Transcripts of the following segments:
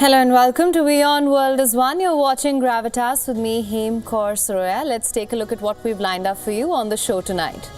Hello and welcome to WION World as One. You're watching Gravitas with me, Hem Kaur Saroya. Let's take a look at what we've lined up for you on the show tonight.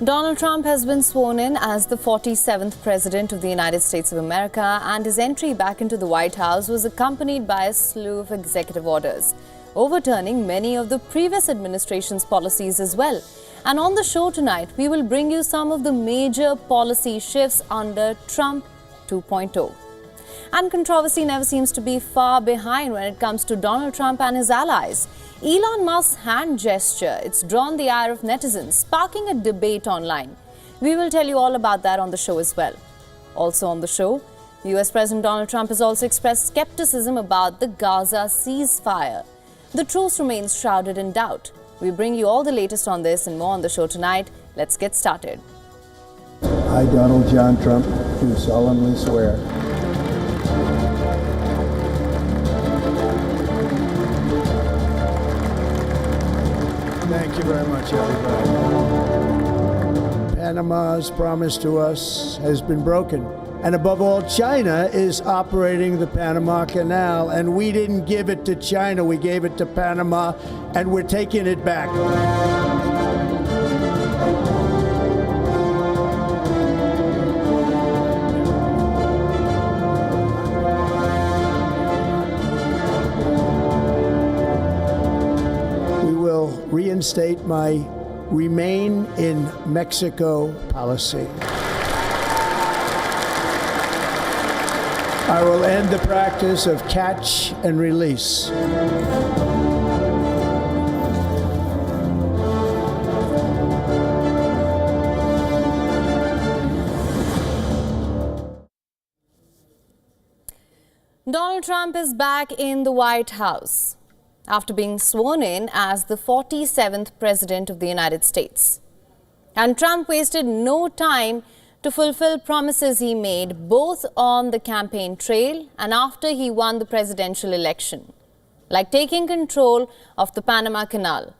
Donald Trump has been sworn in as the 47th President of the United States of America, and his entry back into the White House was accompanied by a slew of executive orders, overturning many of the previous administration's policies as well. And on the show tonight, we will bring you some of the major policy shifts under Trump 2.0. And controversy never seems to be far behind when it comes to Donald Trump and his allies. Elon Musk's hand gesture, it's drawn the ire of netizens, sparking a debate online. We will tell you all about that on the show as well. Also on the show, US President Donald Trump has also expressed skepticism about the Gaza ceasefire. The truce remains shrouded in doubt. We bring you all the latest on this and more on the show tonight. Let's get started. I, Donald John Trump, do solemnly swear. Thank you very much, everybody. Panama's promise to us has been broken. And above all, China is operating the Panama Canal, and we didn't give it to China, we gave it to Panama, and we're taking it back. Reinstate my Remain in Mexico policy. I will end the practice of catch and release. Donald Trump is back in the White House after being sworn in as the 47th President of the United States. And Trump wasted no time to fulfill promises he made both on the campaign trail and after he won the presidential election, like taking control of the Panama Canal,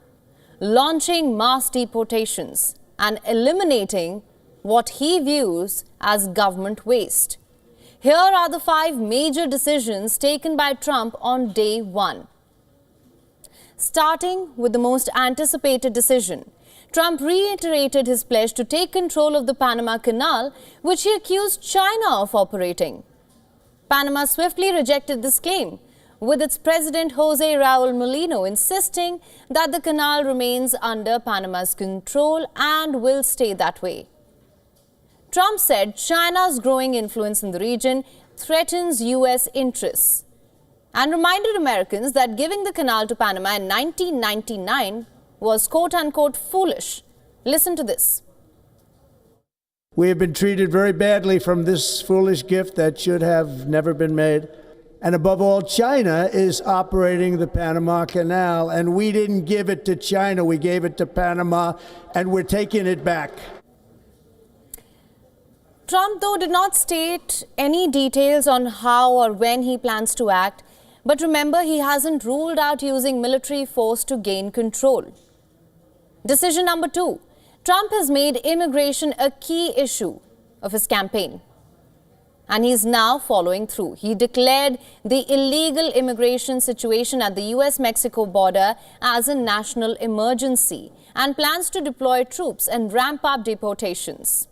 launching mass deportations, and eliminating what he views as government waste. Here are the 5 major decisions taken by Trump on day 1. Starting with the most anticipated decision, Trump reiterated his pledge to take control of the Panama Canal, which he accused China of operating. Panama swiftly rejected this claim, with its president Jose Raul Mulino insisting that the canal remains under Panama's control and will stay that way. Trump said China's growing influence in the region threatens U.S. interests, and reminded Americans that giving the canal to Panama in 1999 was quote-unquote foolish. Listen to this. We have been treated very badly from this foolish gift that should have never been made. And above all, China is operating the Panama Canal, and we didn't give it to China, we gave it to Panama, and we're taking it back. Trump, though, did not state any details on how or when he plans to act. But remember, he hasn't ruled out using military force to gain control. Decision number 2. Trump has made immigration a key issue of his campaign, and he's now following through. He declared the illegal immigration situation at the US-Mexico border as a national emergency and plans to deploy troops and ramp up deportations.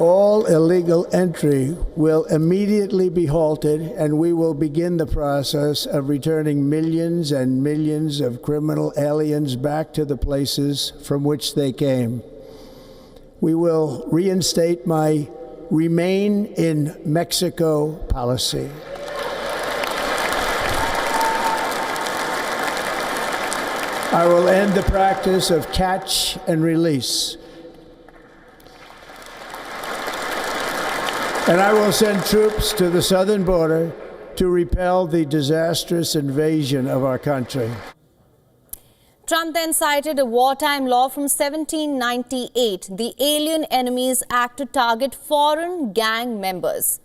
All illegal entry will immediately be halted, and we will begin the process of returning millions and millions of criminal aliens back to the places from which they came. We will reinstate my Remain in Mexico policy. I will end the practice of catch and release. And I will send troops to the southern border to repel the disastrous invasion of our country. Trump then cited a wartime law from 1798, the Alien Enemies Act, to target foreign gang members.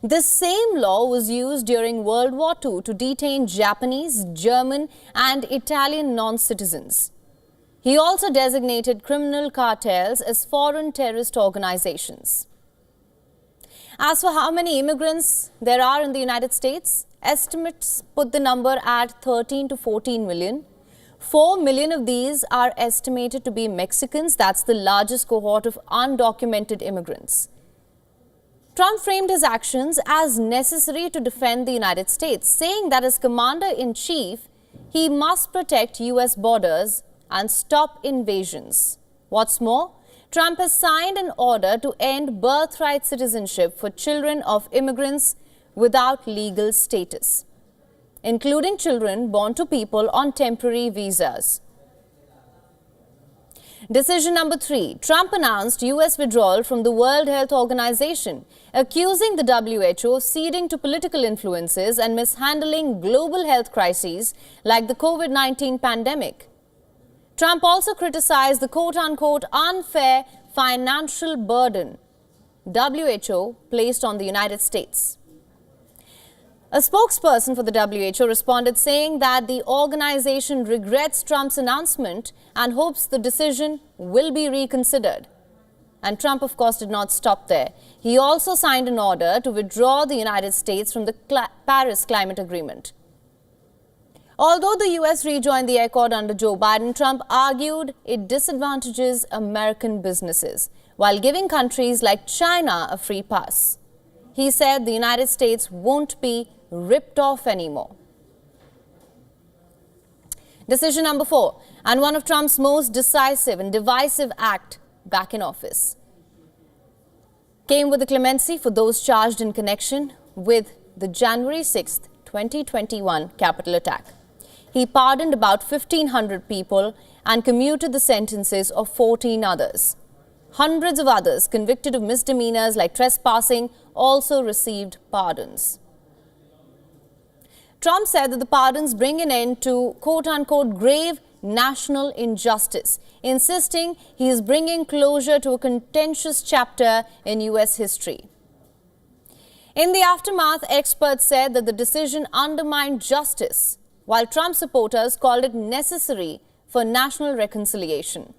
This same law was used during World War II to detain Japanese, German and Italian non-citizens. He also designated criminal cartels as foreign terrorist organizations. As for how many immigrants there are in the United States, estimates put the number at 13 to 14 million. 4 million of these are estimated to be Mexicans. That's the largest cohort of undocumented immigrants. Trump framed his actions as necessary to defend the United States, saying that as commander-in-chief, he must protect U.S. borders and stop invasions. What's more, Trump has signed an order to end birthright citizenship for children of immigrants without legal status, including children born to people on temporary visas. Decision number 3. Trump announced U.S. withdrawal from the World Health Organization, accusing the WHO of ceding to political influences and mishandling global health crises like the COVID-19 pandemic. Trump also criticized the quote-unquote unfair financial burden WHO placed on the United States. A spokesperson for the WHO responded saying that the organization regrets Trump's announcement and hopes the decision will be reconsidered. And Trump, of course, did not stop there. He also signed an order to withdraw the United States from the Paris Climate Agreement. Although the U.S. rejoined the accord under Joe Biden, Trump argued it disadvantages American businesses while giving countries like China a free pass. He said the United States won't be ripped off anymore. Decision number 4, and one of Trump's most decisive and divisive acts back in office, came with the clemency for those charged in connection with the January 6, 2021 Capitol attack. He pardoned about 1,500 people and commuted the sentences of 14 others. Hundreds of others convicted of misdemeanors like trespassing also received pardons. Trump said that the pardons bring an end to quote-unquote grave national injustice, insisting he is bringing closure to a contentious chapter in U.S. history. In the aftermath, experts said that the decision undermined justice, while Trump supporters called it necessary for national reconciliation.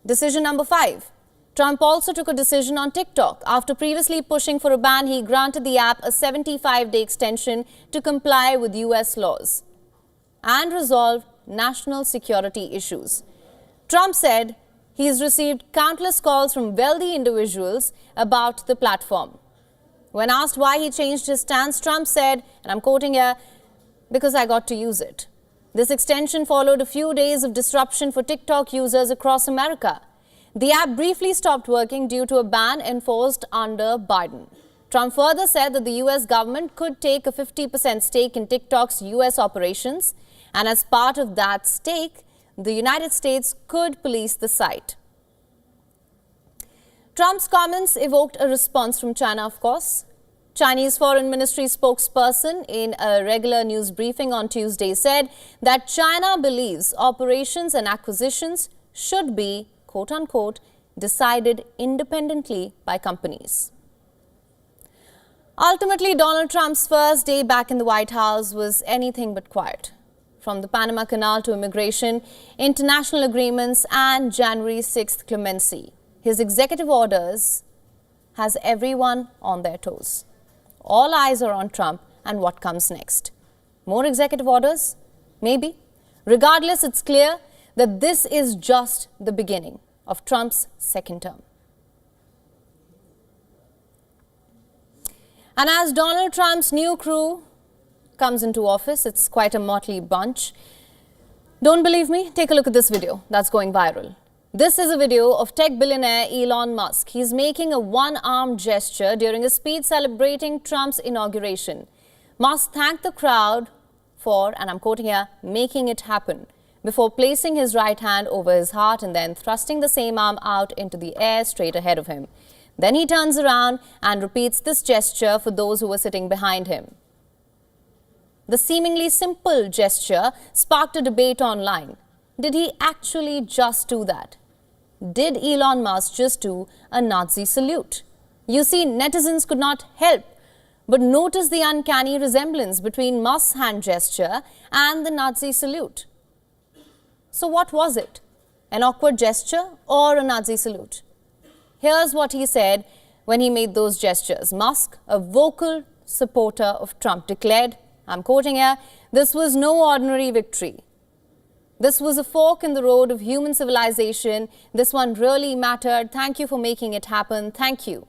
Decision number 5. Trump also took a decision on TikTok. After previously pushing for a ban, he granted the app a 75-day extension to comply with U.S. laws and resolve national security issues. Trump said he has received countless calls from wealthy individuals about the platform. When asked why he changed his stance, Trump said, and I'm quoting here, "Because I got to use it." This extension followed a few days of disruption for TikTok users across America. The app briefly stopped working due to a ban enforced under Biden. Trump further said that the U.S. government could take a 50% stake in TikTok's U.S. operations, and as part of that stake, the United States could police the site. Trump's comments evoked a response from China, of course. Chinese Foreign Ministry spokesperson in a regular news briefing on Tuesday said that China believes operations and acquisitions should be, quote-unquote, decided independently by companies. Ultimately, Donald Trump's first day back in the White House was anything but quiet. From the Panama Canal to immigration, international agreements and January 6th clemency, his executive orders has everyone on their toes. All eyes are on Trump and what comes next. More executive orders? Maybe. Regardless, it's clear that this is just the beginning of Trump's second term. And as Donald Trump's new crew comes into office, it's quite a motley bunch. Don't believe me? Take a look at this video that's going viral. This is a video of tech billionaire Elon Musk. He's making a one-arm gesture during a speech celebrating Trump's inauguration. Musk thanked the crowd for, and I'm quoting here, making it happen, before placing his right hand over his heart and then thrusting the same arm out into the air straight ahead of him. Then he turns around and repeats this gesture for those who were sitting behind him. The seemingly simple gesture sparked a debate online. Did he actually just do that? Did Elon Musk just do a Nazi salute? You see, netizens could not help but notice the uncanny resemblance between Musk's hand gesture and the Nazi salute. So what was it? An awkward gesture or a Nazi salute? Here's what he said when he made those gestures. Musk, a vocal supporter of Trump, declared, I'm quoting here, "This was no ordinary victory. This was a fork in the road of human civilization. This one really mattered. Thank you for making it happen. Thank you."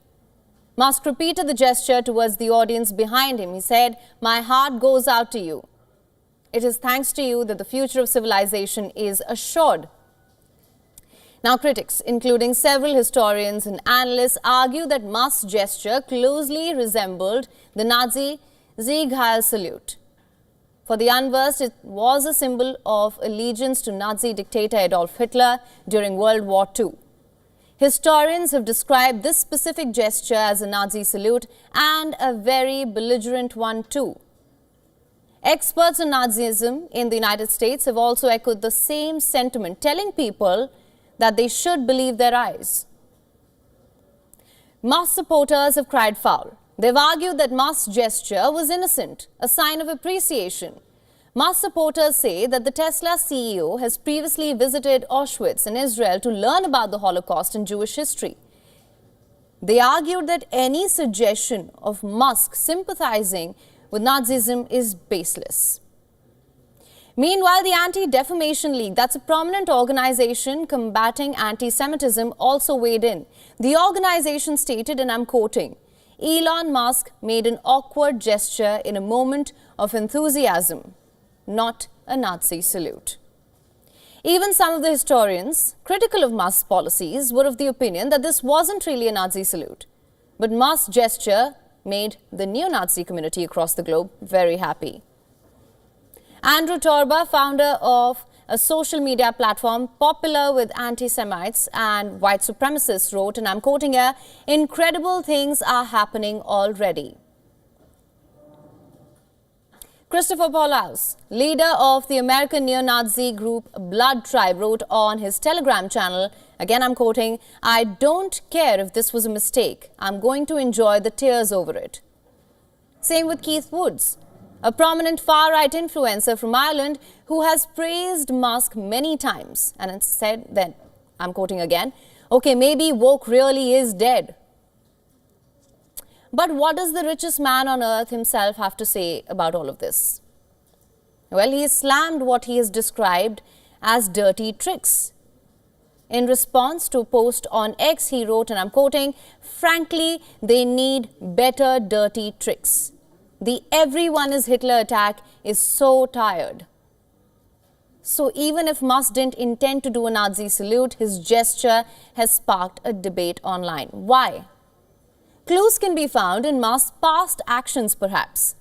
Musk repeated the gesture towards the audience behind him. He said, "My heart goes out to you. It is thanks to you that the future of civilization is assured." Now, critics, including several historians and analysts, argue that Musk's gesture closely resembled the Nazi Sieg Heil salute. For the unversed, it was a symbol of allegiance to Nazi dictator Adolf Hitler during World War II. Historians have described this specific gesture as a Nazi salute and a very belligerent one too. Experts on Nazism in the United States have also echoed the same sentiment, telling people that they should believe their eyes. Musk supporters have cried foul. They've argued that Musk's gesture was innocent, a sign of appreciation. Musk supporters say that the Tesla CEO has previously visited Auschwitz in Israel to learn about the Holocaust and Jewish history. They argued that any suggestion of Musk sympathizing with Nazism is baseless. Meanwhile, the Anti-Defamation League, that's a prominent organization combating anti-Semitism, also weighed in. The organization stated, and I'm quoting, "Elon Musk made an awkward gesture in a moment of enthusiasm, not a Nazi salute." Even some of the historians critical of Musk's policies were of the opinion that this wasn't really a Nazi salute. But Musk's gesture made the neo-Nazi community across the globe very happy. Andrew Torba, founder of a social media platform popular with anti-Semites and white supremacists, wrote, and I'm quoting here, "Incredible things are happening already." Christopher Paulhaus, leader of the American neo-Nazi group Blood Tribe, wrote on his Telegram channel, again I'm quoting, "I don't care if this was a mistake. I'm going to enjoy the tears over it." Same with Keith Woods, a prominent far-right influencer from Ireland who has praised Musk many times and has said that, I'm quoting again, "Okay, maybe woke really is dead." But what does the richest man on earth himself have to say about all of this? Well, he slammed what he has described as dirty tricks. In response to a post on X, he wrote, and I'm quoting, "Frankly, they need better dirty tricks. The everyone is Hitler attack is so tired." So even if Musk didn't intend to do a Nazi salute, his gesture has sparked a debate online. Why? Clues can be found in Musk's past actions, perhaps.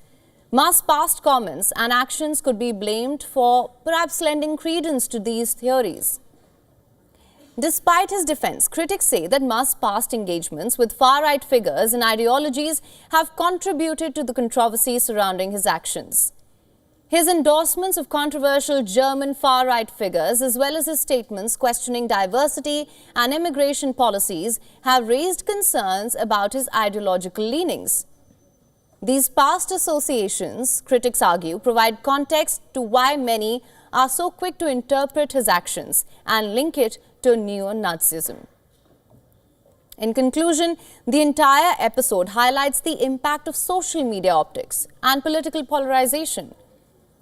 Musk's past comments and actions could be blamed for perhaps lending credence to these theories. Despite his defense, critics say that Musk's past engagements with far-right figures and ideologies have contributed to the controversy surrounding his actions. His endorsements of controversial German far-right figures, as well as his statements questioning diversity and immigration policies, have raised concerns about his ideological leanings. These past associations, critics argue, provide context to why many are so quick to interpret his actions and link it to neo-Nazism. In conclusion, the entire episode highlights the impact of social media optics and political polarization.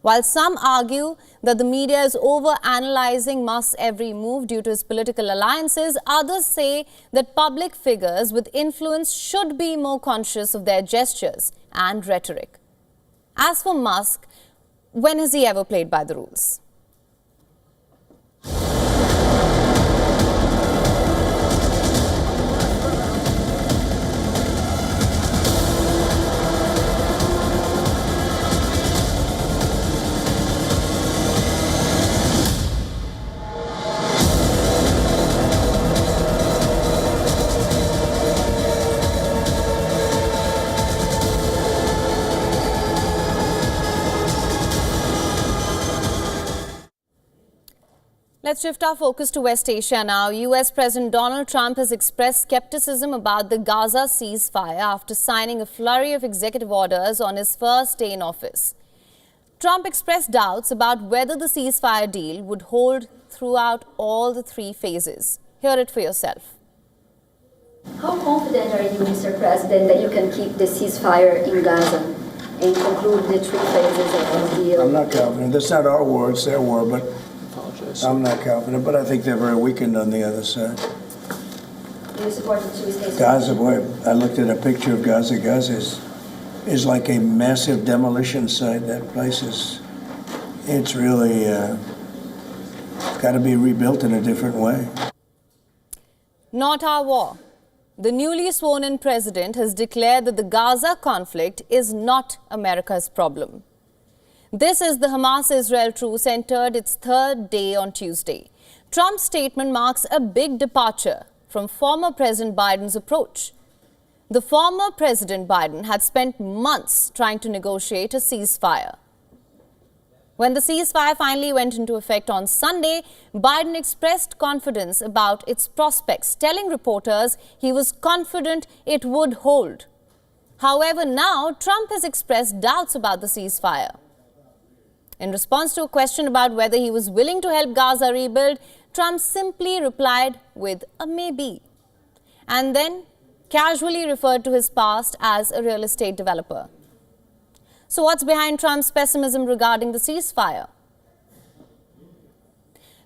While some argue that the media is over-analyzing Musk's every move due to his political alliances, others say that public figures with influence should be more conscious of their gestures and rhetoric. As for Musk, when has he ever played by the rules? Let's shift our focus to West Asia now. US President Donald Trump has expressed skepticism about the Gaza ceasefire after signing a flurry of executive orders on his first day in office. Trump expressed doubts about whether the ceasefire deal would hold throughout all the three phases. Hear it for yourself. How confident are you, Mr. President, that you can keep the ceasefire in Gaza and conclude the three phases of the deal? I'm not confident. That's not our war, it's their war, but I'm not confident. But I think they're very weakened on the other side. Do you support the two-state Gaza, boy, I looked at a picture of Gaza. Gaza is like a massive demolition site. That place it's really got to be rebuilt in a different way. Not our war. The newly sworn-in president has declared that the Gaza conflict is not America's problem. This is the Hamas-Israel truce entered its third day on Tuesday. Trump's statement marks a big departure from former President Biden's approach. The former President Biden had spent months trying to negotiate a ceasefire. When the ceasefire finally went into effect on Sunday, Biden expressed confidence about its prospects, telling reporters he was confident it would hold. However, now Trump has expressed doubts about the ceasefire. In response to a question about whether he was willing to help Gaza rebuild, Trump simply replied with a maybe, and then casually referred to his past as a real estate developer. So what's behind Trump's pessimism regarding the ceasefire?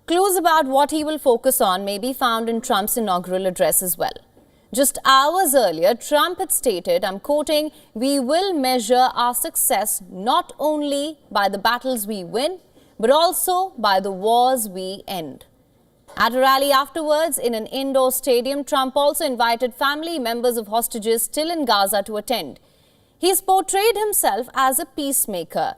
Clues about what he will focus on may be found in Trump's inaugural address as well. Just hours earlier, Trump had stated, I'm quoting, "We will measure our success not only by the battles we win, but also by the wars we end." At a rally afterwards in an indoor stadium, Trump also invited family members of hostages still in Gaza to attend. He's portrayed himself as a peacemaker,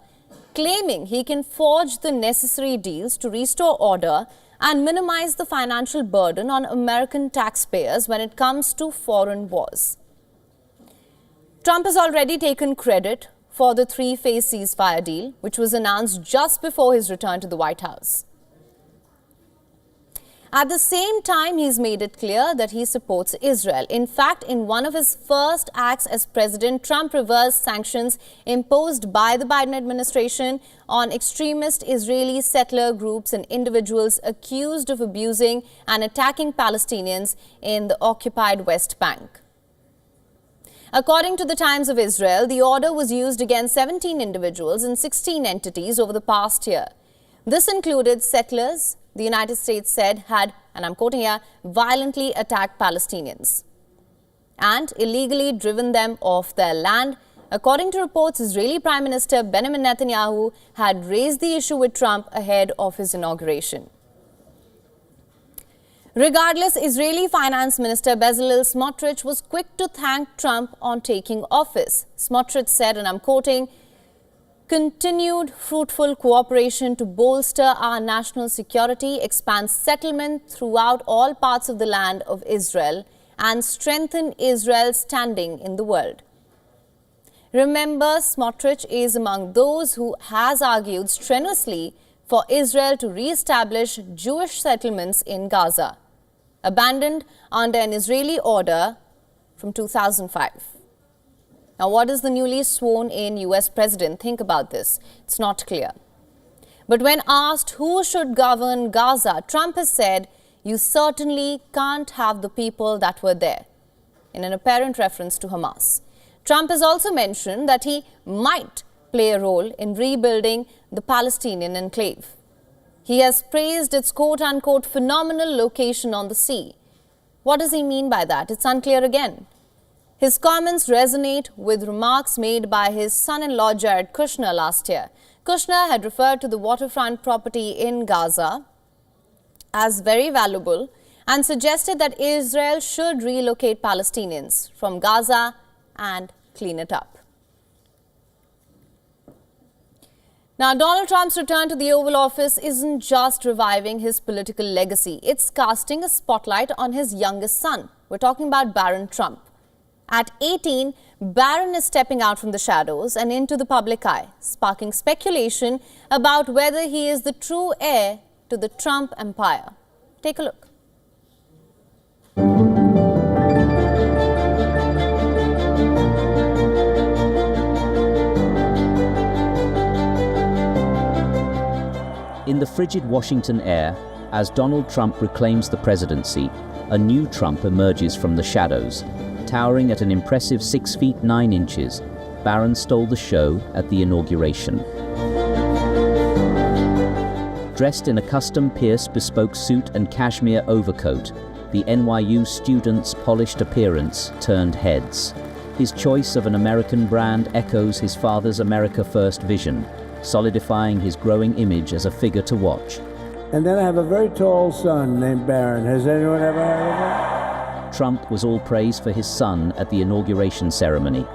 claiming he can forge the necessary deals to restore order and minimize the financial burden on American taxpayers when it comes to foreign wars. Trump has already taken credit for the three-phase ceasefire deal, which was announced just before his return to the White House. At the same time, he's made it clear that he supports Israel. In fact, in one of his first acts as president, Trump reversed sanctions imposed by the Biden administration on extremist Israeli settler groups and individuals accused of abusing and attacking Palestinians in the occupied West Bank. According to the Times of Israel, the order was used against 17 individuals and 16 entities over the past year. This included settlers the United States said had, and I'm quoting here, violently attacked Palestinians and illegally driven them off their land. According to reports, Israeli Prime Minister Benjamin Netanyahu had raised the issue with Trump ahead of his inauguration. Regardless, Israeli Finance Minister Bezalel Smotrich was quick to thank Trump on taking office. Smotrich said, and I'm quoting, "Continued fruitful cooperation to bolster our national security, expand settlement throughout all parts of the land of Israel, and strengthen Israel's standing in the world." Remember, Smotrich is among those who has argued strenuously for Israel to re-establish Jewish settlements in Gaza, abandoned under an Israeli order from 2005. Now, what does the newly sworn-in US president think about this? It's not clear. But when asked who should govern Gaza, Trump has said, "You certainly can't have the people that were there," in an apparent reference to Hamas. Trump has also mentioned that he might play a role in rebuilding the Palestinian enclave. He has praised its quote-unquote phenomenal location on the sea. What does he mean by that? It's unclear again. His comments resonate with remarks made by his son-in-law Jared Kushner last year. Kushner had referred to the waterfront property in Gaza as very valuable and suggested that Israel should relocate Palestinians from Gaza and clean it up. Now, Donald Trump's return to the Oval Office isn't just reviving his political legacy. It's casting a spotlight on his youngest son. We're talking about Barron Trump. At 18, Barron is stepping out from the shadows and into the public eye, sparking speculation about whether he is the true heir to the Trump empire. Take a look. In the frigid Washington air, as Donald Trump reclaims the presidency, a new Trump emerges from the shadows. Towering at an impressive 6 feet 9 inches, Barron stole the show at the inauguration. Dressed in a custom-pierced bespoke suit and cashmere overcoat, the NYU student's polished appearance turned heads. His choice of an American brand echoes his father's America First vision, solidifying his growing image as a figure to watch. And then I have a very tall son named Barron. Has anyone ever heard of him? Trump was all praise for his son at the inauguration ceremony.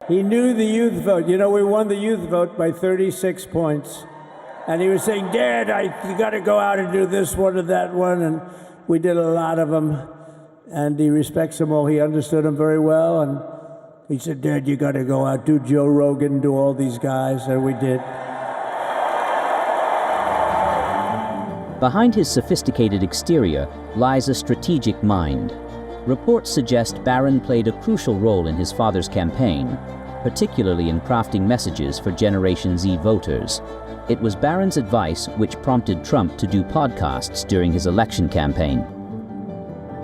He knew the youth vote. You know, we won the youth vote by 36 points. And he was saying, Dad, you got to go out and do this one and that one. And we did a lot of them. And he respects them all. He understood them very well. And he said, Dad, you got to go out, do Joe Rogan, do all these guys. And we did. Behind his sophisticated exterior lies a strategic mind. Reports suggest Barron played a crucial role in his father's campaign, particularly in crafting messages for Generation Z voters. It was Barron's advice which prompted Trump to do podcasts during his election campaign.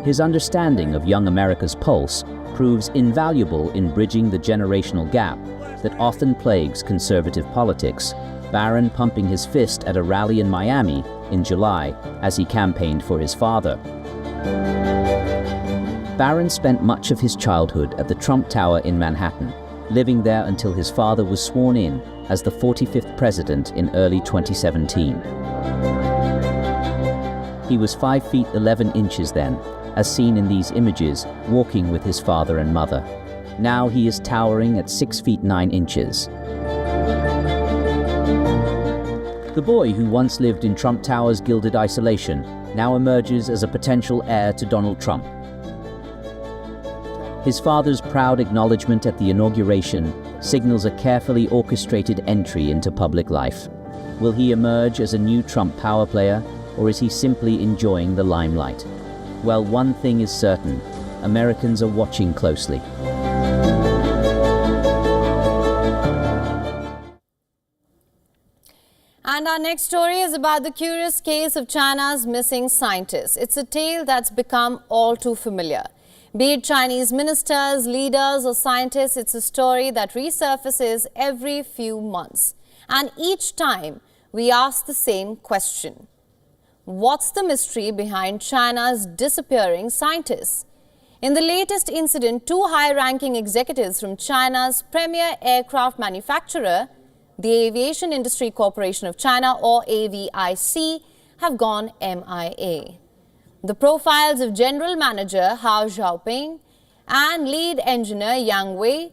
His understanding of young America's pulse proves invaluable in bridging the generational gap that often plagues conservative politics, Barron pumping his fist at a rally in Miami in July as he campaigned for his father. Barron spent much of his childhood at the Trump Tower in Manhattan, living there until his father was sworn in as the 45th president in early 2017. He was 5 feet 11 inches then, as seen in these images, walking with his father and mother. Now he is towering at 6 feet 9 inches. The boy who once lived in Trump Tower's gilded isolation now emerges as a potential heir to Donald Trump. His father's proud acknowledgement at the inauguration signals a carefully orchestrated entry into public life. Will he emerge as a new Trump power player, or is he simply enjoying the limelight? Well, one thing is certain, Americans are watching closely. And our next story is about the curious case of China's missing scientists. It's a tale that's become all too familiar. Be it Chinese ministers, leaders, or scientists, it's a story that resurfaces every few months. And each time, we ask the same question. What's the mystery behind China's disappearing scientists? In the latest incident, 2 high-ranking executives from China's premier aircraft manufacturer, the Aviation Industry Corporation of China, or AVIC, have gone MIA. The profiles of General Manager Hao Xiaoping and lead engineer Yang Wei,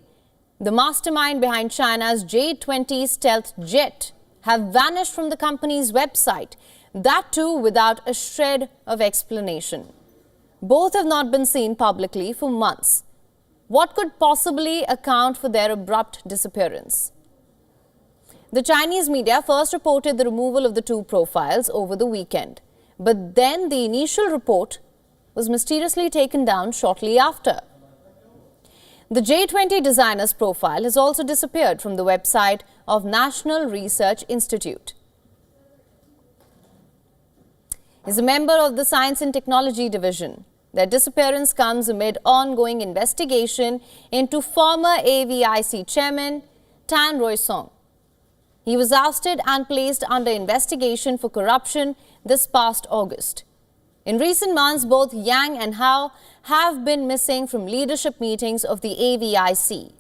the mastermind behind China's J-20 stealth jet, have vanished from the company's website, that too without a shred of explanation. Both have not been seen publicly for months. What could possibly account for their abrupt disappearance? The Chinese media first reported the removal of the 2 profiles over the weekend. But then the initial report was mysteriously taken down shortly after. The J-20 designer's profile has also disappeared from the website of National Research Institute. He's a member of the Science and Technology Division. Their disappearance comes amid ongoing investigation into former AVIC chairman Tan Roisong. He was ousted and placed under investigation for corruption this past August. In recent months, both Yang and Hao have been missing from leadership meetings of the AVIC.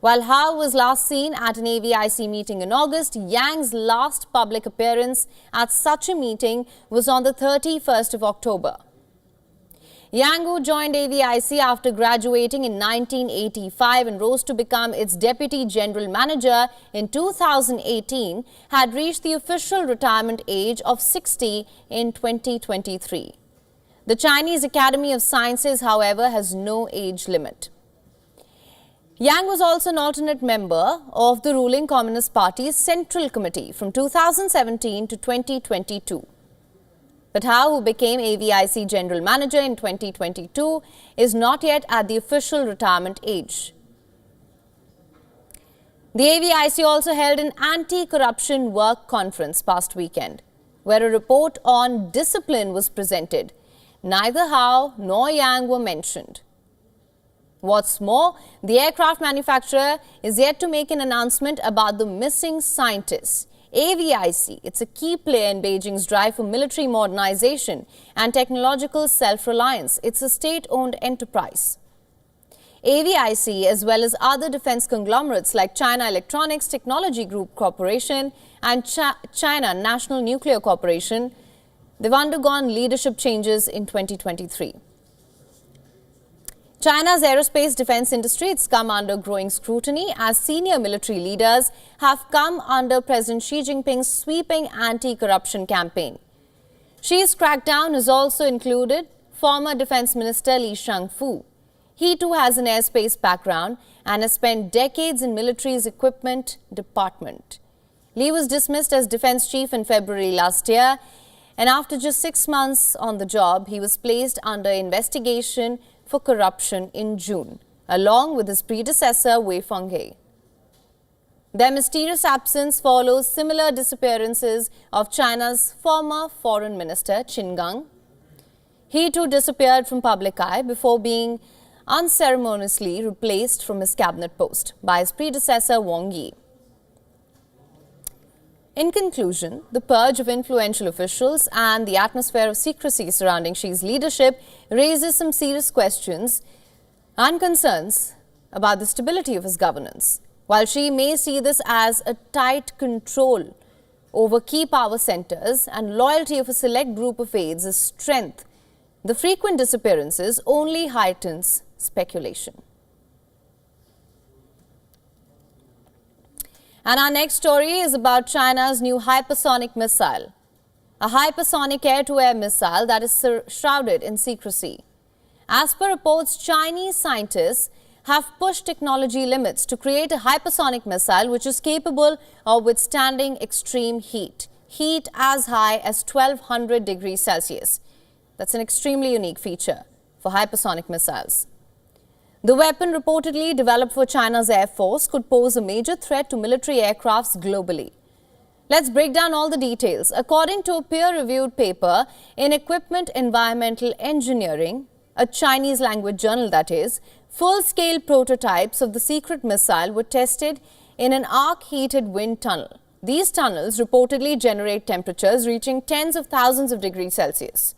While Hao was last seen at an AVIC meeting in August, Yang's last public appearance at such a meeting was on the 31st of October. Yang, who joined AVIC after graduating in 1985 and rose to become its deputy general manager in 2018, had reached the official retirement age of 60 in 2023. The Chinese Academy of Sciences, however, has no age limit. Yang was also an alternate member of the ruling Communist Party's Central Committee from 2017 to 2022. But Hao, who became AVIC General Manager in 2022, is not yet at the official retirement age. The AVIC also held an anti-corruption work conference past weekend, where a report on discipline was presented. Neither Hao nor Yang were mentioned. What's more, the aircraft manufacturer is yet to make an announcement about the missing scientists. AVIC, it's a key player in Beijing's drive for military modernization and technological self-reliance. It's a state-owned enterprise. AVIC, as well as other defense conglomerates like China Electronics Technology Group Corporation and China National Nuclear Corporation, they've undergone leadership changes in 2023. China's aerospace defense industry, it's come under growing scrutiny as senior military leaders have come under President Xi Jinping's sweeping anti-corruption campaign. Xi's crackdown has also included former Defense Minister Li Shangfu. He too has an airspace background and has spent decades in military's equipment department. Li was dismissed as defense chief in February last year, and after just 6 months on the job, he was placed under investigation for corruption in June, along with his predecessor Wei Fenghe. Their mysterious absence follows similar disappearances of China's former foreign minister Qin Gang. He too disappeared from public eye before being unceremoniously replaced from his cabinet post by his predecessor Wang Yi. In conclusion, the purge of influential officials and the atmosphere of secrecy surrounding Xi's leadership raises some serious questions and concerns about the stability of his governance. While Xi may see this as a tight control over key power centers and loyalty of a select group of aides as strength, the frequent disappearances only heightens speculation. And our next story is about China's new hypersonic missile, a hypersonic air-to-air missile that is shrouded in secrecy. As per reports, Chinese scientists have pushed technology limits to create a hypersonic missile which is capable of withstanding extreme heat as high as 1200 degrees Celsius. That's an extremely unique feature for hypersonic missiles. The weapon, reportedly developed for China's Air Force, could pose a major threat to military aircrafts globally. Let's break down all the details. According to a peer-reviewed paper in Equipment Environmental Engineering, a Chinese language journal that is, full-scale prototypes of the secret missile were tested in an arc-heated wind tunnel. These tunnels reportedly generate temperatures reaching tens of thousands of degrees Celsius.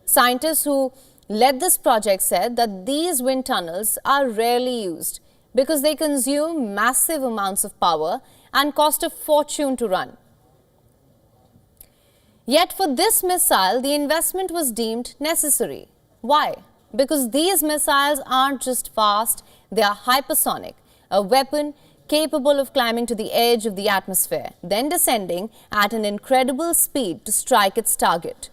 Scientists who led this project said that these wind tunnels are rarely used because they consume massive amounts of power and cost a fortune to run. Yet for this missile, the investment was deemed necessary. Why? Because these missiles aren't just fast, they are hypersonic, a weapon capable of climbing to the edge of the atmosphere, then descending at an incredible speed to strike its target.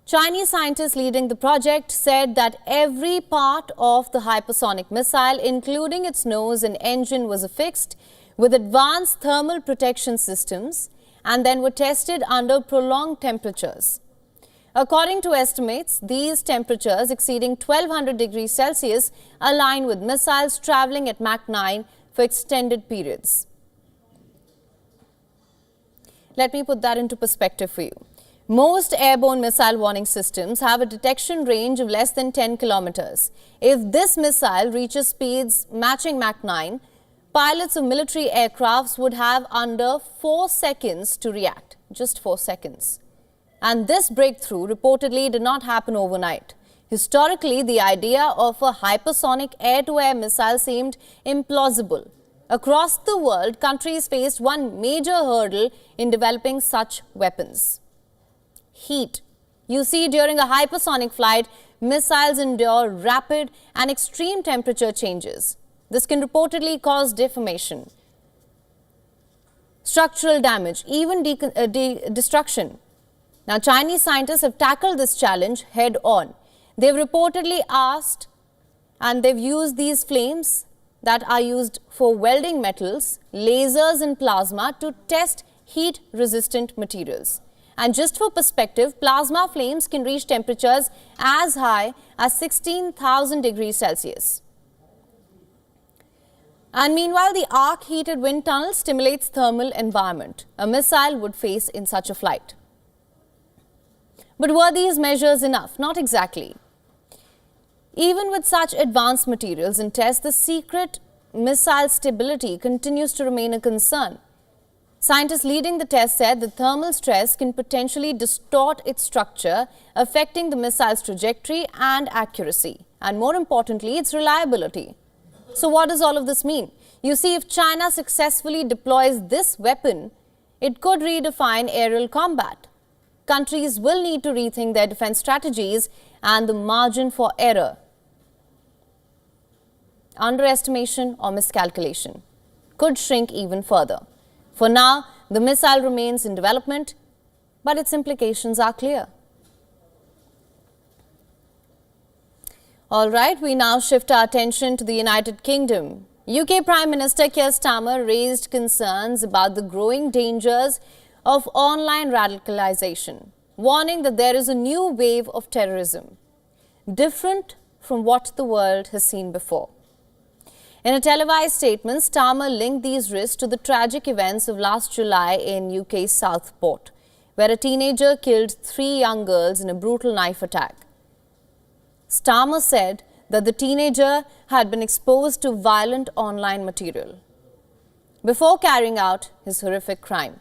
Chinese scientists leading the project said that every part of the hypersonic missile, including its nose and engine, was affixed with advanced thermal protection systems and then were tested under prolonged temperatures. According to estimates, these temperatures exceeding 1200 degrees Celsius align with missiles traveling at Mach 9 for extended periods. Let me put that into perspective for you. Most airborne missile warning systems have a detection range of less than 10 kilometers. If this missile reaches speeds matching Mach 9, pilots of military aircrafts would have under 4 seconds to react, just 4 seconds. And this breakthrough reportedly did not happen overnight. Historically, the idea of a hypersonic air-to-air missile seemed implausible. Across the world, countries faced one major hurdle in developing such weapons: heat. You see, during a hypersonic flight, missiles endure rapid and extreme temperature changes. This can reportedly cause deformation, structural damage, even destruction. Now, Chinese scientists have tackled this challenge head-on. They've reportedly asked and they've used these flames that are used for welding metals, lasers and plasma to test heat-resistant materials. And just for perspective, plasma flames can reach temperatures as high as 16,000 degrees Celsius. And meanwhile, the arc-heated wind tunnel stimulates thermal environment a missile would face in such a flight. But were these measures enough? Not exactly. Even with such advanced materials in test, the secret missile stability continues to remain a concern. Scientists leading the test said that thermal stress can potentially distort its structure, affecting the missile's trajectory and accuracy, and more importantly, its reliability. So what does all of this mean? You see, if China successfully deploys this weapon, it could redefine aerial combat. Countries will need to rethink their defense strategies, and the margin for error, underestimation or miscalculation, could shrink even further. For now, the missile remains in development, but its implications are clear. All right, we now shift our attention to the United Kingdom. UK Prime Minister Keir Starmer raised concerns about the growing dangers of online radicalization, warning that there is a new wave of terrorism, different from what the world has seen before. In a televised statement, Starmer linked these risks to the tragic events of last July in UK's Southport, where a teenager killed 3 young girls in a brutal knife attack. Starmer said that the teenager had been exposed to violent online material before carrying out his horrific crime.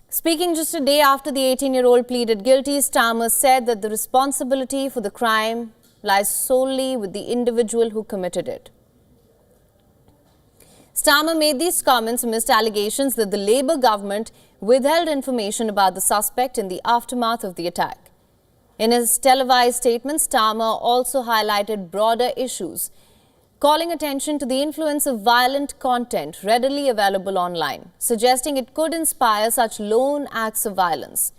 Speaking just a day after the 18-year-old pleaded guilty, Starmer said that the responsibility for the crime lies solely with the individual who committed it. Starmer made these comments amidst allegations that the Labour government withheld information about the suspect in the aftermath of the attack. In his televised statement, Starmer also highlighted broader issues, calling attention to the influence of violent content readily available online, suggesting it could inspire such lone acts of violence,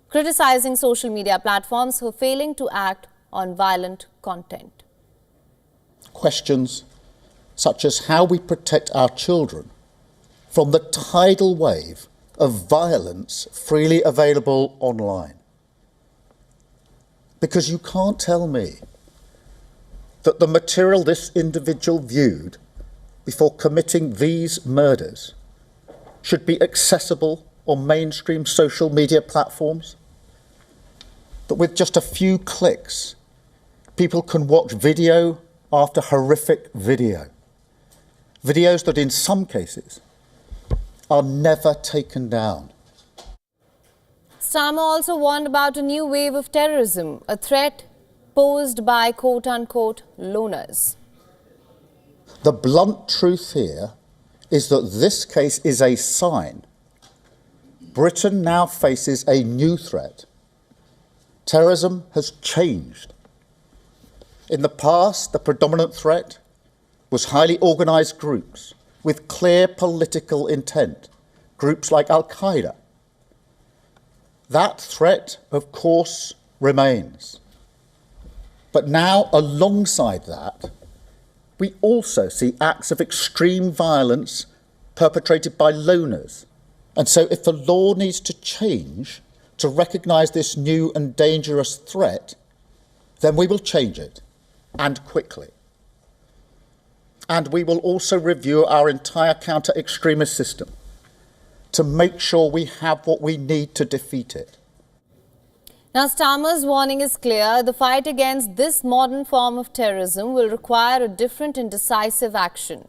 criticizing social media platforms for failing to act on violent content. Questions such as how we protect our children from the tidal wave of violence freely available online. Because you can't tell me that the material this individual viewed before committing these murders should be accessible on mainstream social media platforms? That with just a few clicks, people can watch video after horrific video. Videos that in some cases are never taken down. Starmer also warned about a new wave of terrorism, a threat posed by quote-unquote loners. The blunt truth here is that this case is a sign. Britain now faces a new threat. Terrorism has changed. In the past, the predominant threat was highly organised groups with clear political intent, groups like Al-Qaeda. That threat, of course, remains. But now, alongside that, we also see acts of extreme violence perpetrated by loners. And so if the law needs to change to recognise this new and dangerous threat, then we will change it, and quickly. And we will also review our entire counter-extremist system to make sure we have what we need to defeat it. Now, Starmer's warning is clear. The fight against this modern form of terrorism will require a different and decisive action.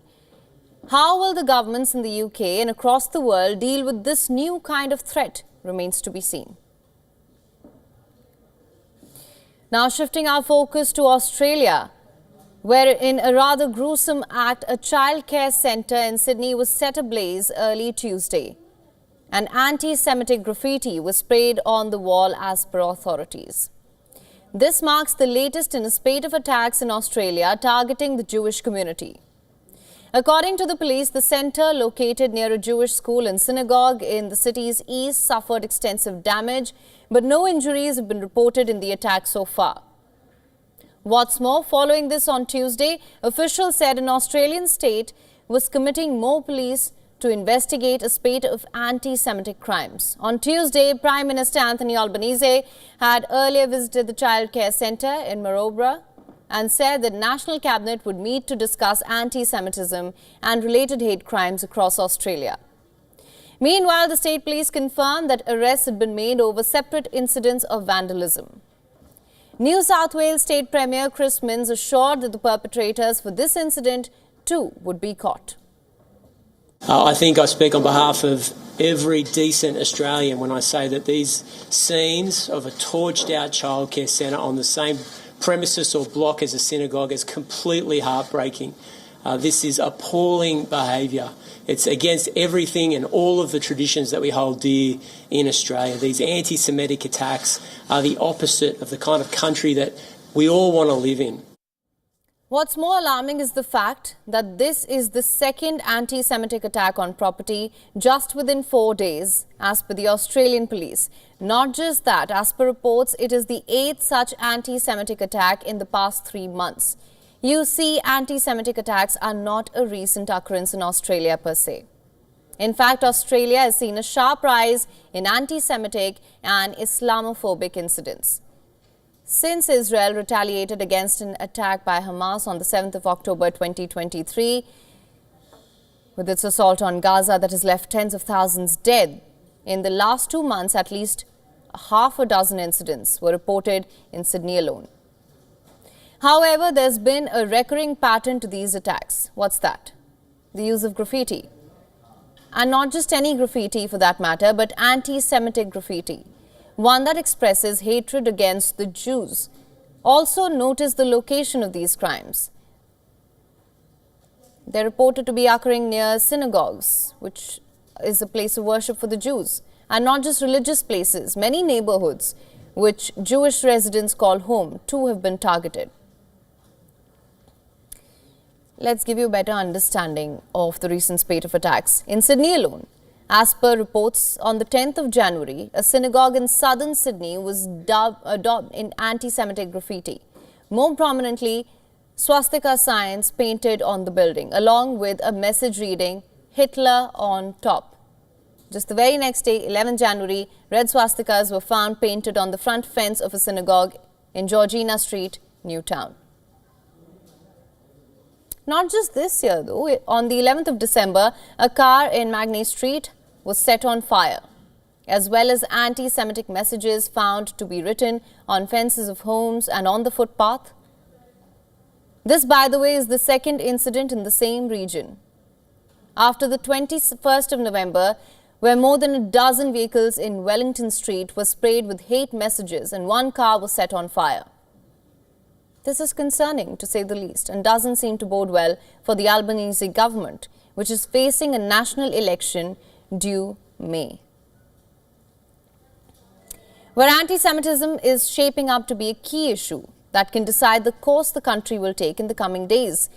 How will the governments in the UK and across the world deal with this new kind of threat remains to be seen. Now, shifting our focus to Australia, where in a rather gruesome act, a childcare centre in Sydney was set ablaze early Tuesday. An anti-Semitic graffiti was sprayed on the wall as per authorities. This marks the latest in a spate of attacks in Australia targeting the Jewish community. According to the police, the centre, located near a Jewish school and synagogue in the city's east, suffered extensive damage, but no injuries have been reported in the attack so far. What's more, following this on Tuesday, officials said an Australian state was committing more police to investigate a spate of anti-Semitic crimes. On Tuesday, Prime Minister Anthony Albanese had earlier visited the childcare centre in Maroubra and said that National Cabinet would meet to discuss anti-Semitism and related hate crimes across Australia. Meanwhile, the state police confirmed that arrests had been made over separate incidents of vandalism. New South Wales State Premier Chris Minns assured that the perpetrators for this incident too would be caught. I think I speak on behalf of every decent Australian when I say that these scenes of a torched out childcare centre on the same premises or block as a synagogue is completely heartbreaking. This is appalling behaviour. It's against everything and all of the traditions that we hold dear in Australia. These anti-Semitic attacks are the opposite of the kind of country that we all want to live in. What's more alarming is the fact that this is the second anti-Semitic attack on property just within 4 days, as per the Australian police. Not just that, as per reports, it is the 8th such anti-Semitic attack in the past 3 months. You see, anti-Semitic attacks are not a recent occurrence in Australia per se. In fact, Australia has seen a sharp rise in anti-Semitic and Islamophobic incidents since Israel retaliated against an attack by Hamas on the 7th of October 2023 with its assault on Gaza that has left tens of thousands dead. In the last 2 months, at least half a dozen incidents were reported in Sydney alone. However, there's been a recurring pattern to these attacks. What's that? The use of graffiti. And not just any graffiti for that matter, but anti-Semitic graffiti. One that expresses hatred against the Jews. Also notice the location of these crimes. They're reported to be occurring near synagogues, which is a place of worship for the Jews. And not just religious places, many neighborhoods, which Jewish residents call home, too have been targeted. Let's give you a better understanding of the recent spate of attacks. In Sydney alone, as per reports, on the 10th of January, a synagogue in southern Sydney was daubed in anti-Semitic graffiti. More prominently, swastika signs painted on the building, along with a message reading, Hitler on top. Just the very next day, 11th January, red swastikas were found painted on the front fence of a synagogue in Georgina Street, Newtown. Not just this year, though. On the 11th of December, a car in Magny Street was set on fire, as well as anti-Semitic messages found to be written on fences of homes and on the footpath. This, by the way, is the second incident in the same region. After the 21st of November, where more than a dozen vehicles in Wellington Street were sprayed with hate messages and one car was set on fire. This is concerning, to say the least, and doesn't seem to bode well for the Albanese government, which is facing a national election due May, where anti-Semitism is shaping up to be a key issue that can decide the course the country will take in the coming days,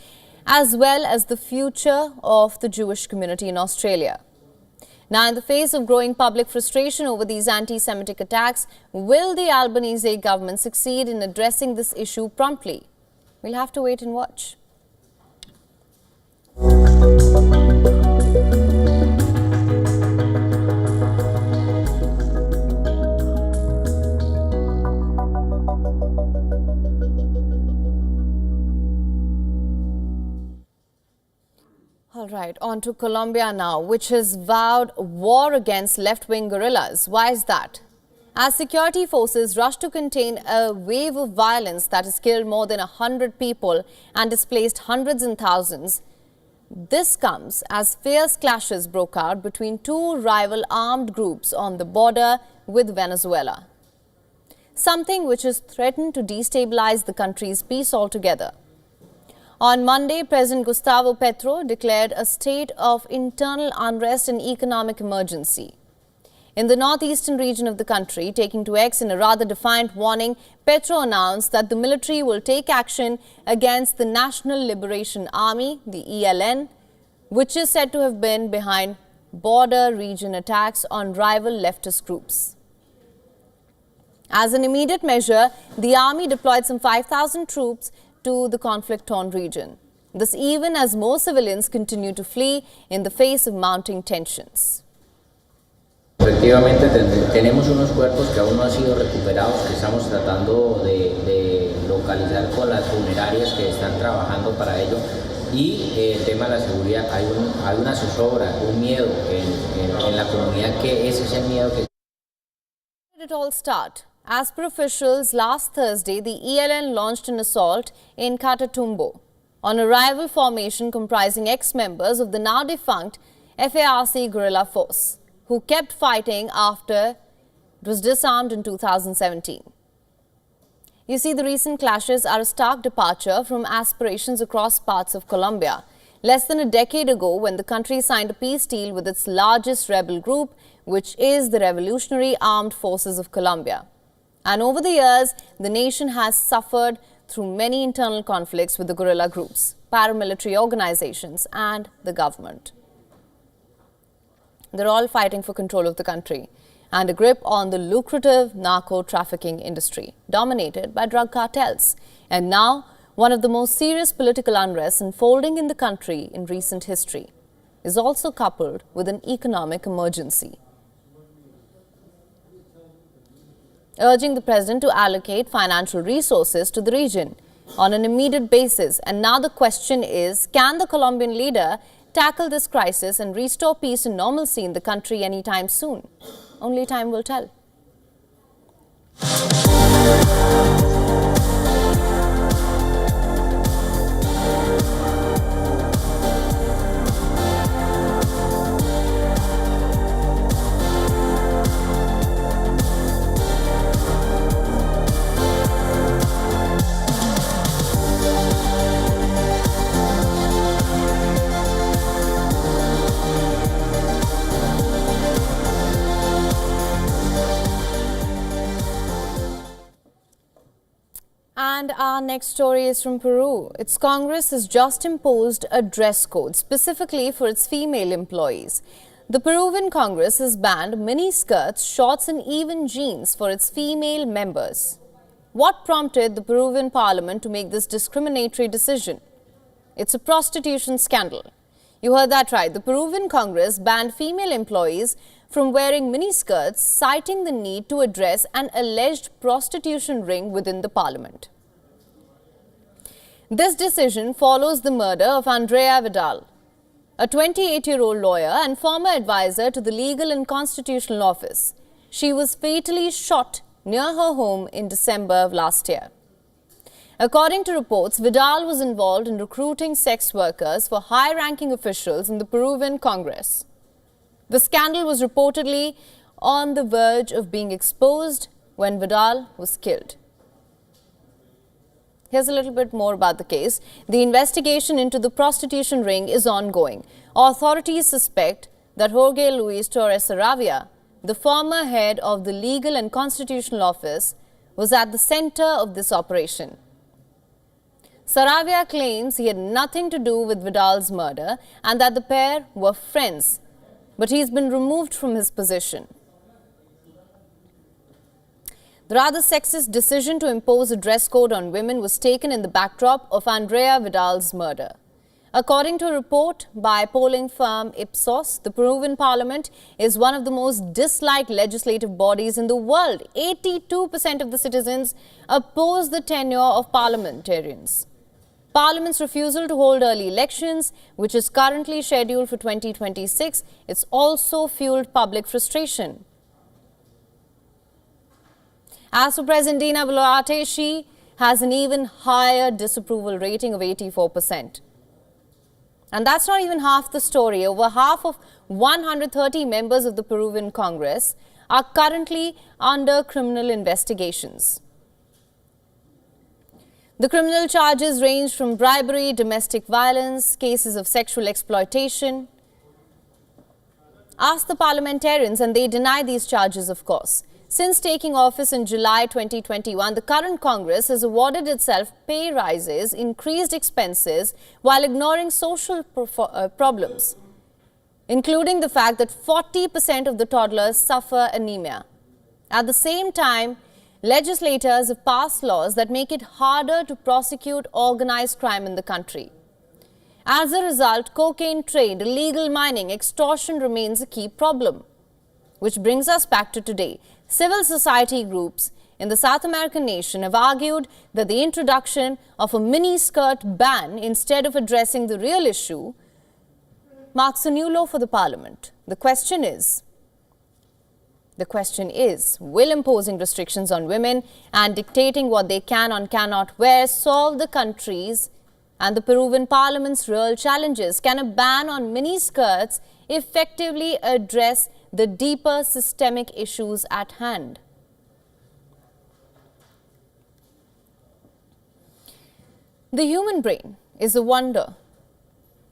as well as the future of the Jewish community in Australia. Now, in the face of growing public frustration over these anti-Semitic attacks, will the Albanese government succeed in addressing this issue promptly? We'll have to wait and watch. All right, on to Colombia now, which has vowed war against left-wing guerrillas. Why is that? As security forces rush to contain a wave of violence that has killed more than 100 people and displaced hundreds and thousands, this comes as fierce clashes broke out between two rival armed groups on the border with Venezuela, something which has threatened to destabilize the country's peace altogether. On Monday, President Gustavo Petro declared a state of internal unrest and economic emergency. In the northeastern region of the country, taking to X in a rather defiant warning, Petro announced that the military will take action against the National Liberation Army, the ELN, which is said to have been behind border region attacks on rival leftist groups. As an immediate measure, the army deployed some 5,000 troops to the conflict-torn region. This even as more civilians continue to flee in the face of mounting tensions. Efectivamente, tenemos unos cuerpos que aún no han sido recuperados, que estamos tratando de localizar con las funerarias que están trabajando para ello. Y el tema de la seguridad, hay una zozobra, un miedo en la comunidad, que ese es el miedo que... Where did it all start? As per officials, last Thursday, the ELN launched an assault in Catatumbo on a rival formation comprising ex-members of the now-defunct FARC guerrilla force, who kept fighting after it was disarmed in 2017. You see, the recent clashes are a stark departure from aspirations across parts of Colombia. Less than a decade ago, when the country signed a peace deal with its largest rebel group, which is the Revolutionary Armed Forces of Colombia. And over the years, the nation has suffered through many internal conflicts with the guerrilla groups, paramilitary organizations, and the government. They're all fighting for control of the country and a grip on the lucrative narco-trafficking industry, dominated by drug cartels. And now, one of the most serious political unrests unfolding in the country in recent history is also coupled with an economic emergency, urging the president to allocate financial resources to the region on an immediate basis. And now the question is, can the Colombian leader tackle this crisis and restore peace and normalcy in the country anytime soon? Only time will tell. And our next story is from Peru. Its Congress has just imposed a dress code specifically for its female employees. The Peruvian Congress has banned mini skirts, shorts and even jeans for its female members. What prompted the Peruvian parliament to make this discriminatory decision? It's a prostitution scandal. You heard that right. The Peruvian Congress banned female employees from wearing miniskirts, citing the need to address an alleged prostitution ring within the parliament. This decision follows the murder of Andrea Vidal, a 28-year-old lawyer and former advisor to the Legal and Constitutional Office. She was fatally shot near her home in December of last year. According to reports, Vidal was involved in recruiting sex workers for high-ranking officials in the Peruvian Congress. The scandal was reportedly on the verge of being exposed when Vidal was killed. Here's a little bit more about the case. The investigation into the prostitution ring is ongoing. Authorities suspect that Jorge Luis Torres Saravia, the former head of the Legal and Constitutional Office, was at the center of this operation. Saravia claims he had nothing to do with Vidal's murder and that the pair were friends, but he's been removed from his position. The rather sexist decision to impose a dress code on women was taken in the backdrop of Andrea Vidal's murder. According to a report by polling firm Ipsos, the Peruvian parliament is one of the most disliked legislative bodies in the world. 82% of the citizens oppose the tenure of parliamentarians. Parliament's refusal to hold early elections, which is currently scheduled for 2026, it's also fueled public frustration. As for President Dina Boluarte, she has an even higher disapproval rating of 84%. And that's not even half the story. Over half of 130 members of the Peruvian Congress are currently under criminal investigations. The criminal charges range from bribery, domestic violence, cases of sexual exploitation. Ask the parliamentarians and they deny these charges, of course. Since taking office in July 2021, the current Congress has awarded itself pay rises, increased expenses, while ignoring social problems, including the fact that 40% of the toddlers suffer anemia. At the same time, legislators have passed laws that make it harder to prosecute organized crime in the country. As a result, cocaine trade, illegal mining, extortion remains a key problem. Which brings us back to today. Civil society groups in the South American nation have argued that the introduction of a mini-skirt ban instead of addressing the real issue marks a new law for the parliament. The question is, will imposing restrictions on women and dictating what they can and cannot wear solve the country's and the Peruvian parliament's real challenges? Can a ban on mini-skirts effectively address the deeper systemic issues at hand? The human brain is a wonder.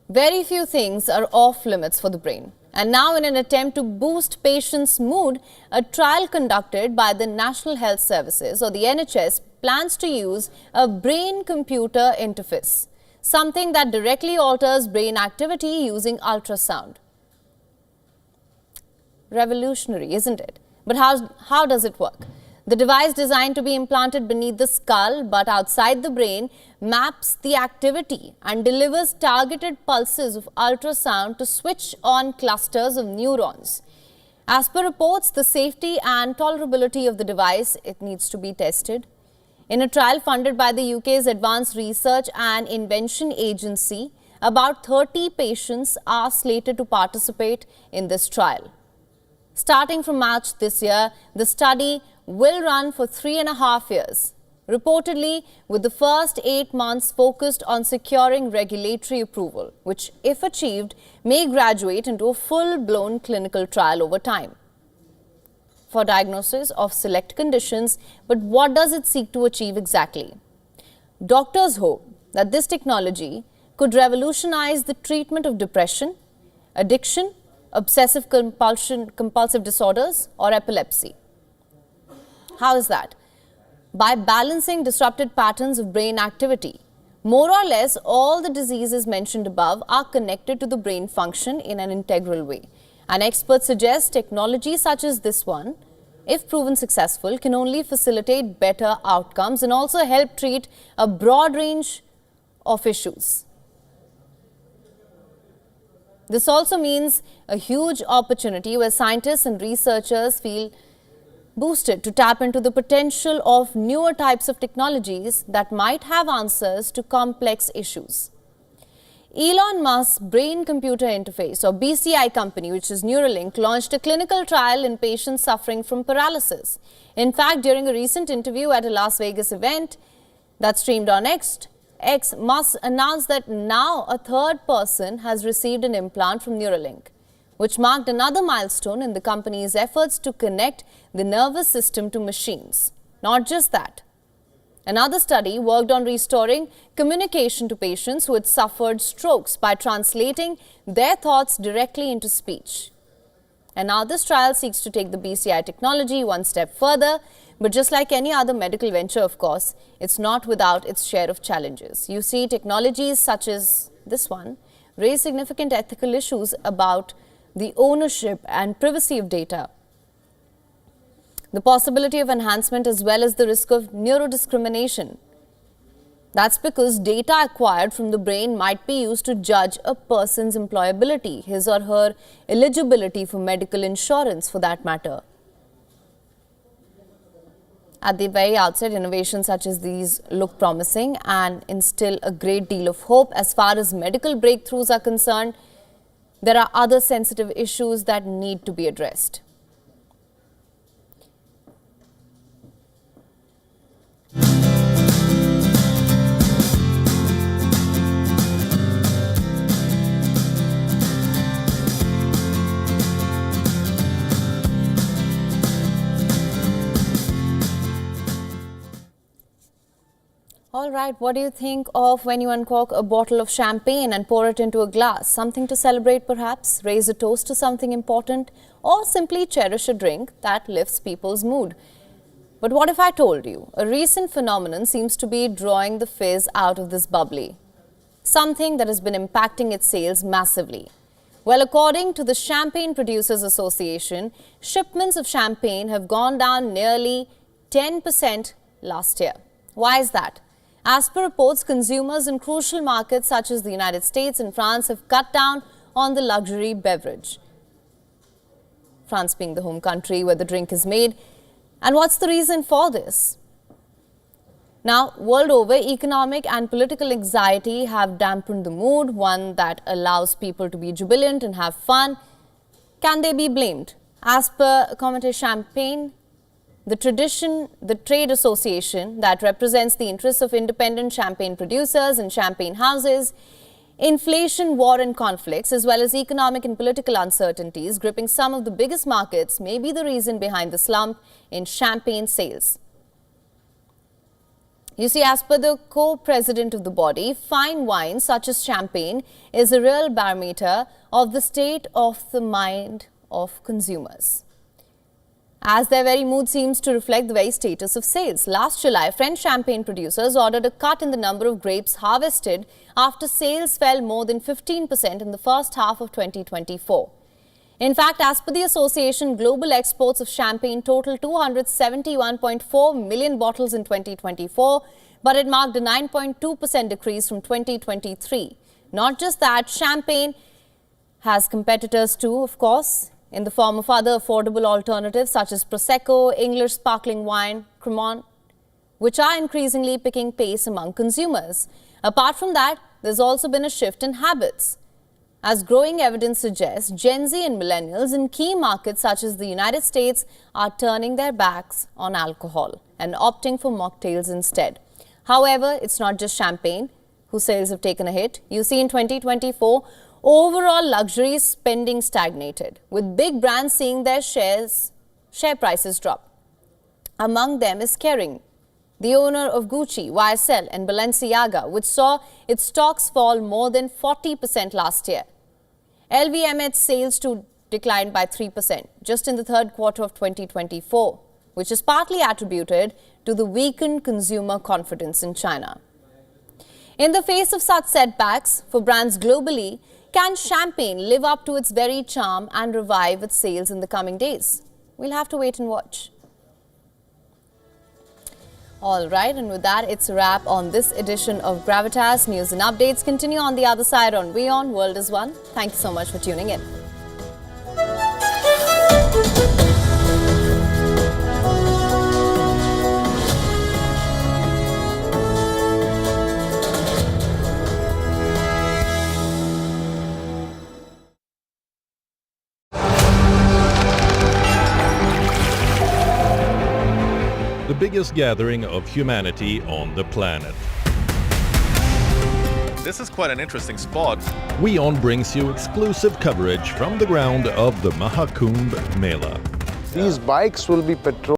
Very few things are off limits for the brain. And now, in an attempt to boost patients' mood, a trial conducted by the National Health Services, or the NHS, plans to use a brain-computer interface, something that directly alters brain activity using ultrasound. Revolutionary, isn't it? But how does it work? The device, designed to be implanted beneath the skull but outside the brain, maps the activity and delivers targeted pulses of ultrasound to switch on clusters of neurons. As per reports, the safety and tolerability of the device, it needs to be tested. In a trial funded by the UK's Advanced Research and Invention Agency, about 30 patients are slated to participate in this trial. Starting from March this year, the study will run for 3.5 years, reportedly with the first 8 months focused on securing regulatory approval, which, if achieved, may graduate into a full-blown clinical trial over time for diagnosis of select conditions. But what does it seek to achieve exactly? Doctors hope that this technology could revolutionize the treatment of depression, addiction, obsessive compulsive disorders, or epilepsy. How is that? By balancing disrupted patterns of brain activity. More or less, all the diseases mentioned above are connected to the brain function in an integral way. And experts suggest technology such as this one, if proven successful, can only facilitate better outcomes and also help treat a broad range of issues. This also means a huge opportunity where scientists and researchers feel boosted to tap into the potential of newer types of technologies that might have answers to complex issues. Elon Musk's brain-computer interface, or BCI company, which is Neuralink, launched a clinical trial in patients suffering from paralysis. In fact, during a recent interview at a Las Vegas event that streamed on X, Musk announced that now a third person has received an implant from Neuralink, which marked another milestone in the company's efforts to connect the nervous system to machines. Not just that. Another study worked on restoring communication to patients who had suffered strokes by translating their thoughts directly into speech. And now this trial seeks to take the BCI technology one step further. But just like any other medical venture, of course, it's not without its share of challenges. You see, technologies such as this one raise significant ethical issues about the ownership and privacy of data, the possibility of enhancement, as well as the risk of neurodiscrimination. That's because data acquired from the brain might be used to judge a person's employability, his or her eligibility for medical insurance for that matter. At the very outset, innovations such as these look promising and instill a great deal of hope. As far as medical breakthroughs are concerned, there are other sensitive issues that need to be addressed. All right, what do you think of when you uncork a bottle of champagne and pour it into a glass? Something to celebrate perhaps, raise a toast to something important, or simply cherish a drink that lifts people's mood. But what if I told you a recent phenomenon seems to be drawing the fizz out of this bubbly? Something that has been impacting its sales massively. Well, according to the Champagne Producers Association, shipments of champagne have gone down nearly 10% last year. Why is that? As per reports, consumers in crucial markets such as the United States and France have cut down on the luxury beverage. France being the home country where the drink is made. And what's the reason for this? Now, world over, economic and political anxiety have dampened the mood, one that allows people to be jubilant and have fun. Can they be blamed? As per Comité Champagne, the trade association that represents the interests of independent champagne producers and champagne houses, inflation, war and conflicts, as well as economic and political uncertainties gripping some of the biggest markets may be the reason behind the slump in champagne sales. You see, as per the co-president of the body, fine wine such as champagne is a real barometer of the state of the mind of consumers, as their very mood seems to reflect the very status of sales. Last July, French champagne producers ordered a cut in the number of grapes harvested after sales fell more than 15% in the first half of 2024. In fact, as per the association, global exports of champagne totaled 271.4 million bottles in 2024, but it marked a 9.2% decrease from 2023. Not just that, champagne has competitors too, of course, in the form of other affordable alternatives such as Prosecco, English sparkling wine, Cremant, which are increasingly picking pace among consumers. Apart from that, there's also been a shift in habits. As growing evidence suggests, Gen Z and millennials in key markets such as the United States are turning their backs on alcohol and opting for mocktails instead. However, it's not just champagne whose sales have taken a hit. You see, in 2024, overall luxury spending stagnated, with big brands seeing their share prices drop. Among them is Kering, the owner of Gucci, YSL and Balenciaga, which saw its stocks fall more than 40% last year. LVMH sales too declined by 3% just in the third quarter of 2024, which is partly attributed to the weakened consumer confidence in China. In the face of such setbacks for brands globally, can champagne live up to its very charm and revive its sales in the coming days? We'll have to wait and watch. All right, and with that, it's a wrap on this edition of Gravitas. News and updates continue on the other side on WION World is One. Thank you so much for tuning in. The biggest gathering of humanity on the planet. This is quite an interesting spot. WION brings you exclusive coverage from the ground of the Mahakumbh Mela. These bikes will be petrol